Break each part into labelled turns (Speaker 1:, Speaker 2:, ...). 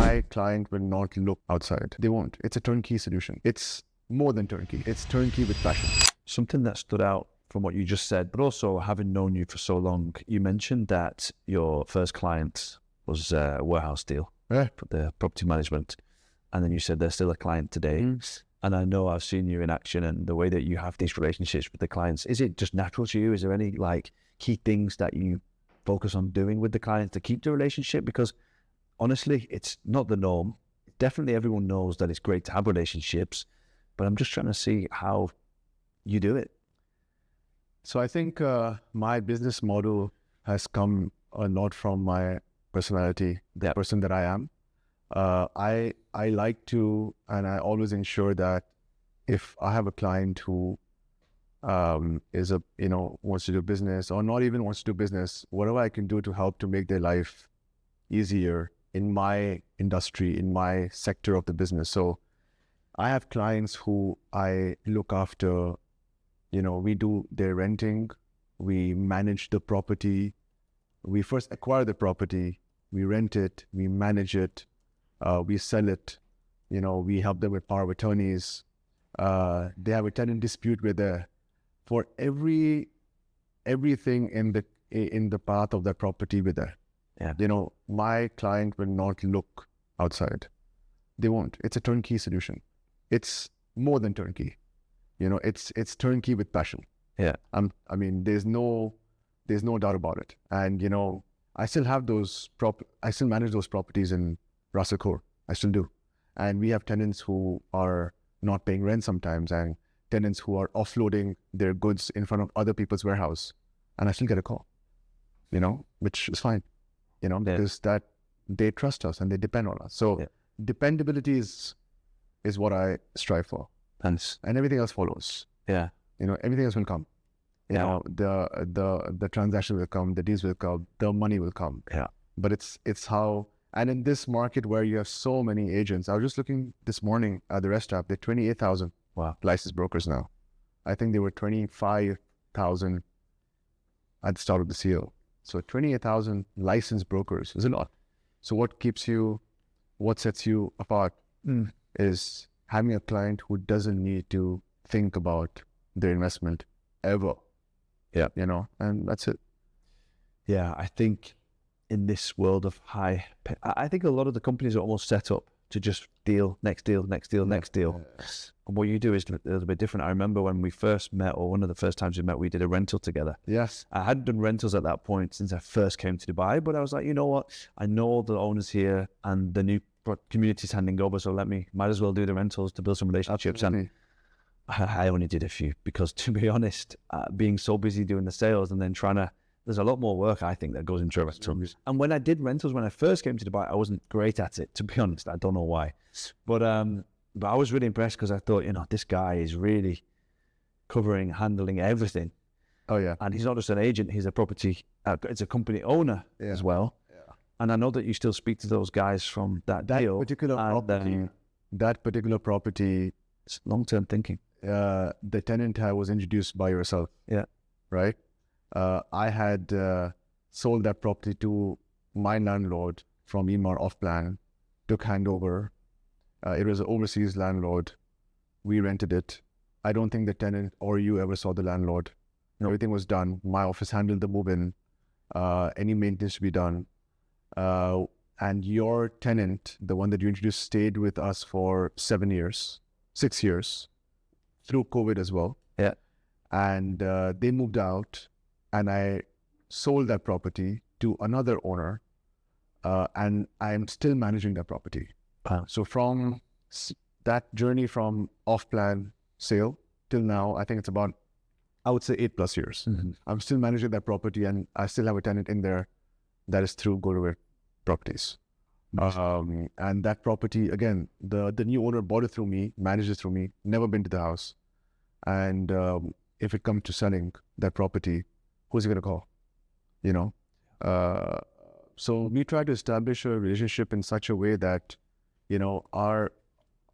Speaker 1: my client will not look outside. They won't. It's a turnkey solution. It's more than turnkey. It's turnkey with passion.
Speaker 2: Something that stood out from what you just said, but also having known you for so long, you mentioned that your first client was a warehouse deal
Speaker 1: Yeah.
Speaker 2: for the property management. And then you said they're still a client today. And I know I've seen you in action and the way that you have these relationships with the clients. Is it just natural to you? Is there any like key things that you focus on doing with the clients to keep the relationship? Because honestly, it's not the norm. Definitely everyone knows that it's great to have relationships, but I'm just trying to see how you do it.
Speaker 1: So I think my business model has come a lot from my personality, the person that I am. I like to, and I always ensure that if I have a client who is a, wants to do business or not even wants to do business, whatever I can do to help to make their life easier in my industry, in my sector of the business. So I have clients who I look after, we do their renting, we manage the property, we first acquire the property, we rent it, we manage it, we sell it, we help them with power of attorneys. They have a tenant dispute with for everything in the path of that property with there.
Speaker 2: Yeah.
Speaker 1: My client will not look outside. They won't. It's a turnkey solution. It's more than turnkey. It's turnkey with passion.
Speaker 2: Yeah.
Speaker 1: I mean, there's no doubt about it. And I still have I still manage those properties in Ras Al Khor. I still do. And we have tenants who are not paying rent sometimes, and tenants who are offloading their goods in front of other people's warehouse. And I still get a call, which is fine, because that they trust us and they depend on us. So dependability is what I strive for. And everything else follows.
Speaker 2: Yeah.
Speaker 1: Everything else will come. The transaction will come, the deals will come, the money will come.
Speaker 2: Yeah.
Speaker 1: But it's how, and in this market where you have so many agents, I was just looking this morning at the rest app, there are 28,000 licensed brokers now. I think there were 25,000 at the start of this year. So 28,000 licensed brokers is a lot. So what sets you apart is having a client who doesn't need to think about their investment ever.
Speaker 2: Yeah.
Speaker 1: And that's it.
Speaker 2: Yeah, I think in this world of I think a lot of the companies are almost set up to just deal, next deal.
Speaker 1: Yes.
Speaker 2: And what you do is a little bit different. I remember when we first met, or one of the first times we met, we did a rental together.
Speaker 1: Yes.
Speaker 2: I hadn't done rentals at that point since I first came to Dubai, but I was like, you know what? I know the owners here and the new community's handing over, so might as well do the rentals to build some relationships.
Speaker 1: Absolutely.
Speaker 2: And I only did a few because, to be honest, being so busy doing the sales and then there's a lot more work, I think, that goes into rentals. And when I did rentals, when I first came to Dubai, I wasn't great at it, to be honest. I don't know why. But I was really impressed because I thought, this guy is really handling everything.
Speaker 1: Oh, yeah.
Speaker 2: And he's not just an agent, he's a property, it's a company owner as well.
Speaker 1: Yeah.
Speaker 2: And I know that you still speak to those guys from that deal.
Speaker 1: That particular property.
Speaker 2: It's long-term thinking.
Speaker 1: The tenant was introduced by yourself.
Speaker 2: Yeah.
Speaker 1: Right? I had sold that property to my landlord from Emaar off plan, took handover. It was an overseas landlord. We rented it. I don't think the tenant or you ever saw the landlord.
Speaker 2: No.
Speaker 1: Everything was done. My office handled the move-in. Any maintenance to be done. And your tenant, the one that you introduced, stayed with us for 6 years, through COVID as well.
Speaker 2: Yeah.
Speaker 1: And they moved out, and I sold that property to another owner, and I'm still managing that property.
Speaker 2: Wow.
Speaker 1: So from that journey from off-plan sale till now, I think it's about, I would say 8+ years.
Speaker 2: Mm-hmm.
Speaker 1: I'm still managing that property, and I still have a tenant in there that is through Go-To-Where Properties. And that property, again, the new owner bought it through me, managed it through me, never been to the house. And if it comes to selling that property, who's he going to call? So we try to establish a relationship in such a way that,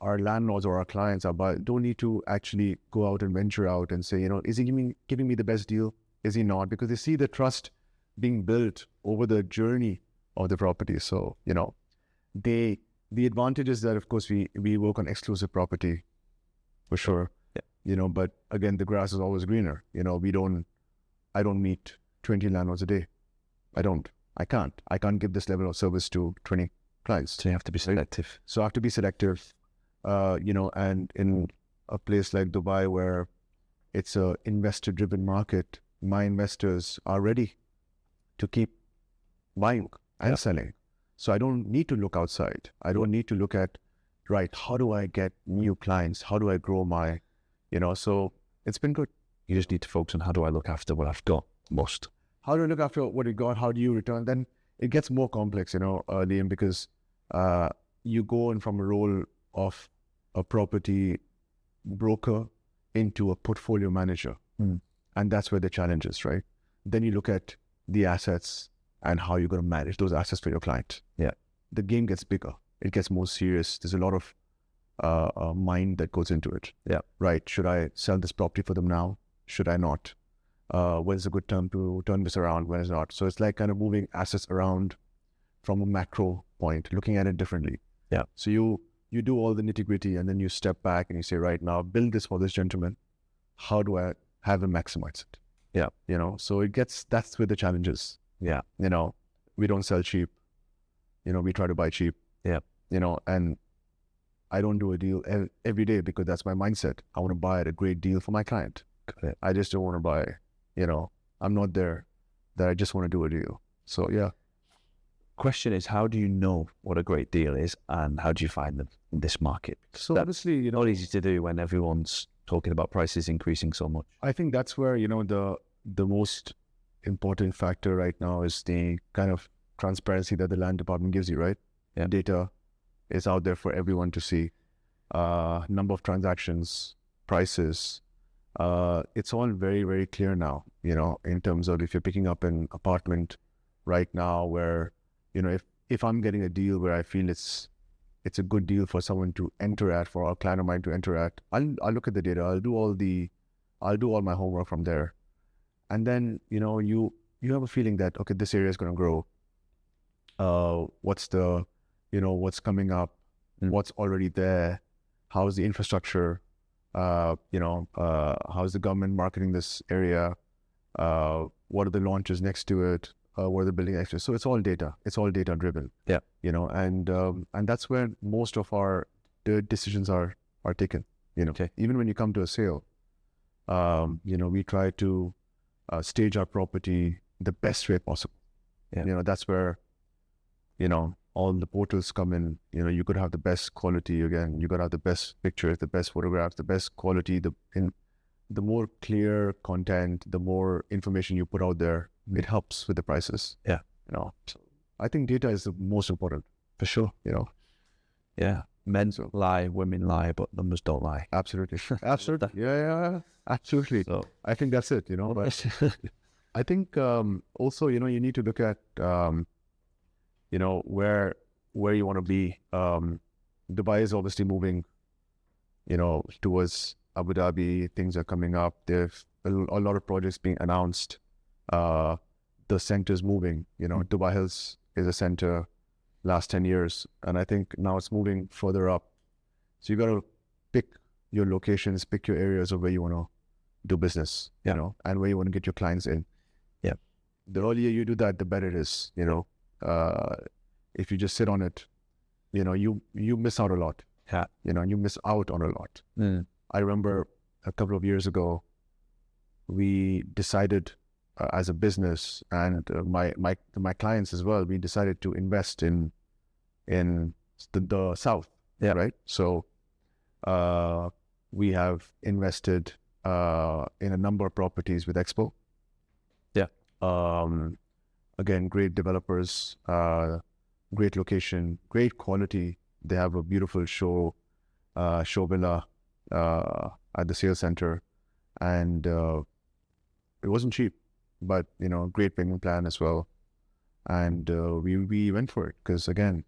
Speaker 1: our landlords or our clients don't need to actually go out and venture out and say, is he giving me the best deal? Is he not? Because they see the trust being built over the journey of the property. So, they the advantage is that, of course, we work on exclusive property, for sure.
Speaker 2: Yeah.
Speaker 1: But again, the grass is always greener. I don't meet 20 landlords a day. I can't give this level of service to 20 clients.
Speaker 2: So you have to be selective.
Speaker 1: So I have to be selective, and in a place like Dubai where it's a investor-driven market, my investors are ready to keep buying and selling. So I don't need to look outside. I don't need to look at, right, how do I get new clients? How do I grow my, so it's been good.
Speaker 2: You just need to focus on how do I look after what I've got most.
Speaker 1: How do I look after what you got? How do you return? Then it gets more complex, Liam, because you go in from a role of a property broker into a portfolio manager. And that's where the challenge is, right? Then you look at the assets and how you're going to manage those assets for your client.
Speaker 2: Yeah.
Speaker 1: The game gets bigger. It gets more serious. There's a lot of mind that goes into it.
Speaker 2: Yeah.
Speaker 1: Right. Should I sell this property for them now? Should I not? When's a good time to turn this around? When is not? So it's like kind of moving assets around from a macro point, looking at it differently.
Speaker 2: Yeah.
Speaker 1: So you do all the nitty gritty and then you step back and you say, right, now build this for this gentleman. How do I have him maximize it?
Speaker 2: Yeah.
Speaker 1: So that's where the challenge is.
Speaker 2: Yeah.
Speaker 1: We don't sell cheap. We try to buy cheap.
Speaker 2: Yeah.
Speaker 1: And I don't do a deal every day because that's my mindset. I want to buy at a great deal for my client. I just don't want to buy, I'm not there that I just want to do a deal. So yeah.
Speaker 2: Question is, how do you know what a great deal is and how do you find them in this market?
Speaker 1: So
Speaker 2: That's
Speaker 1: obviously,
Speaker 2: not easy to do when everyone's talking about prices increasing so much.
Speaker 1: I think that's where, the most important factor right now is the kind of transparency that the land department gives you, right?
Speaker 2: Yeah.
Speaker 1: Data is out there for everyone to see. Number of transactions, prices. It's all very, very clear now, in terms of if you're picking up an apartment right now where, if I'm getting a deal where I feel it's a good deal for someone to enter at, for a client of mine to enter at, I'll look at the data. I'll do all my homework from there. And then, you have a feeling that, okay, this area is going to grow. What's coming up? What's already there? How's the infrastructure? How's the government marketing this area? What are the launches next to it? What are the building extras? So it's all data. It's all data driven.
Speaker 2: Yeah.
Speaker 1: And that's where most of the decisions are taken.
Speaker 2: Okay.
Speaker 1: Even when you come to a sale, we try to stage our property the best way possible.
Speaker 2: Yeah.
Speaker 1: That's where, all the portals come in. You could have the best quality again. You could have the best pictures, the best photographs, the best quality. The more clear content, the more information you put out there, it helps with the prices.
Speaker 2: Yeah.
Speaker 1: So I think data is the most important, for sure.
Speaker 2: Yeah. Men lie, women lie, but numbers don't lie.
Speaker 1: Absolutely. Absolutely. Yeah. Absolutely.
Speaker 2: So,
Speaker 1: I think that's it, but I think also, you need to look at, where you want to be. Dubai is obviously moving, towards Abu Dhabi. Things are coming up. There's a lot of projects being announced. The center's moving, Dubai Hills is a center last 10 years. And I think now it's moving further up. So you got to pick your locations, pick your areas of where you want to do business, and where you want to get your clients in.
Speaker 2: Yeah.
Speaker 1: The earlier you do that, the better it is, if you just sit on it, you miss out a lot.
Speaker 2: Yeah.
Speaker 1: You miss out on a lot. I remember a couple of years ago, we decided as a business and my clients as well, we decided to invest in the south.
Speaker 2: Yeah.
Speaker 1: Right. So we have invested in a number of properties with Expo.
Speaker 2: Yeah.
Speaker 1: Again, great developers, great location, great quality. They have a beautiful show villa at the sales center, and it wasn't cheap, but great payment plan as well. And we went for it because again,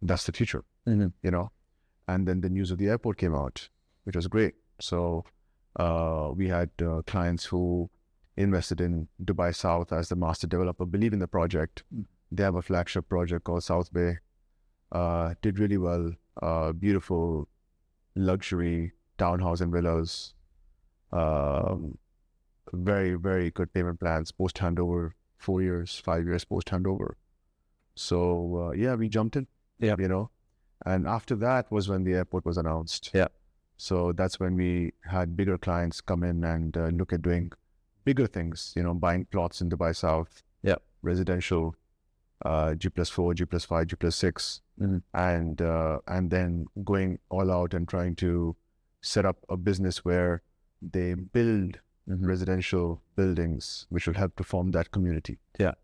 Speaker 1: that's the future.
Speaker 2: Mm-hmm.
Speaker 1: And then the news of the airport came out, which was great. So we had clients who invested in Dubai South as the master developer, believe in the project. They have a flagship project called South Bay. did really well. Beautiful luxury townhouse and villas. Very, very good payment plans post handover, 4 years, 5 years post handover. So yeah, we jumped in.
Speaker 2: Yeah.
Speaker 1: And after that was when the airport was announced.
Speaker 2: Yeah.
Speaker 1: So that's when we had bigger clients come in and look at doing bigger things, buying plots in Dubai South,
Speaker 2: Yeah.
Speaker 1: residential, G+4, G+5, G+6, and then going all out and trying to set up a business where they build residential buildings which will help to form that community.
Speaker 2: Yeah.